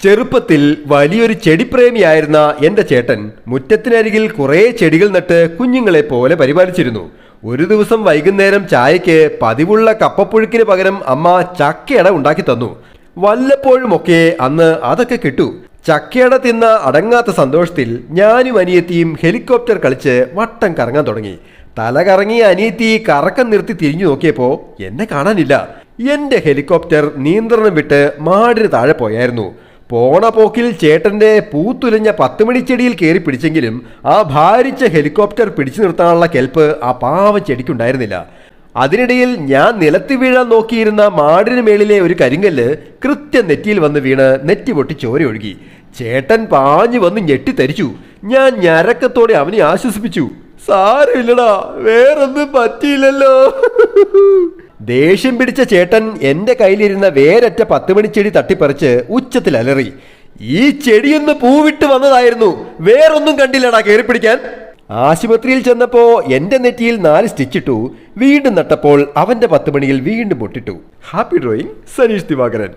ചെറുപ്പത്തിൽ വലിയൊരു ചെടിപ്രേമിയായിരുന്ന എന്റെ ചേട്ടൻ മുറ്റത്തിനരികിൽ കുറേ ചെടികൾ നട്ട് കുഞ്ഞുങ്ങളെ പോലെ പരിപാലിച്ചിരുന്നു. ഒരു ദിവസം വൈകുന്നേരം ചായയ്ക്ക് പതിവുള്ള കപ്പപ്പുഴുക്കിന് പകരം അമ്മ ചക്കയട ഉണ്ടാക്കി തന്നു. വല്ലപ്പോഴുമൊക്കെ അന്ന് അതൊക്കെ കിട്ടൂ. ചക്കയട തിന്ന അടങ്ങാത്ത സന്തോഷത്തിൽ ഞാനും അനിയത്തിയും ഹെലികോപ്റ്റർ കളിച്ച് വട്ടം കറങ്ങാൻ തുടങ്ങി. തല കറങ്ങിയ അനിയത്തി കറക്കം നിർത്തി തിരിഞ്ഞു നോക്കിയപ്പോ എന്നെ കാണാനില്ല. എന്റെ ഹെലികോപ്റ്റർ നിയന്ത്രണം വിട്ട് മാടിന് താഴെ പോയായിരുന്നു. പോണ പോക്കിൽ ചേട്ടന്റെ പൂത്തുലഞ്ഞ 10 മണിച്ചെടിയിൽ കയറി പിടിച്ചെങ്കിലും ആ ഭാരിച്ച ഹെലികോപ്റ്റർ പിടിച്ചു നിർത്താനുള്ള കെൽപ്പ് ആ പാവ ചെടിക്കുണ്ടായിരുന്നില്ല. അതിനിടയിൽ ഞാൻ നിലത്ത് വീഴാൻ നോക്കിയിരുന്ന മാടിന് മേളിലെ ഒരു കരിങ്കല്ല് കൃത്യം നെറ്റിയിൽ വന്ന് വീണ് നെറ്റി പൊട്ടി ചോര ഒഴുകി. ചേട്ടൻ പാഞ്ഞു വന്ന് ഞെട്ടിത്തരിച്ചു. ഞാൻ ഞരക്കത്തോടെ അവനെ ആശ്വസിപ്പിച്ചു. സാരമില്ലടാ, വേറൊന്നും പറ്റിയില്ലല്ലോ. ദേഷ്യം പിടിച്ച ചേട്ടൻ എന്റെ കയ്യിലിരുന്ന വേരറ്റ 10 മണിച്ചെടി തട്ടിപ്പറിച്ച് ഉച്ചത്തിൽ അലറി. ഈ ചെടിയൊന്ന് പൂവിട്ട് വന്നതായിരുന്നു, വേറൊന്നും കണ്ടില്ലടാ കയറി പിടിക്കാൻ. ആശുപത്രിയിൽ ചെന്നപ്പോ എന്റെ നെറ്റിയിൽ 4 സ്റ്റിച്ചിട്ടു. വീണ്ടും നട്ടപ്പോൾ അവന്റെ 10 മണിയിൽ വീണ്ടും പൊട്ടിട്ടു. Happy drawing, Saneesh Divakaran.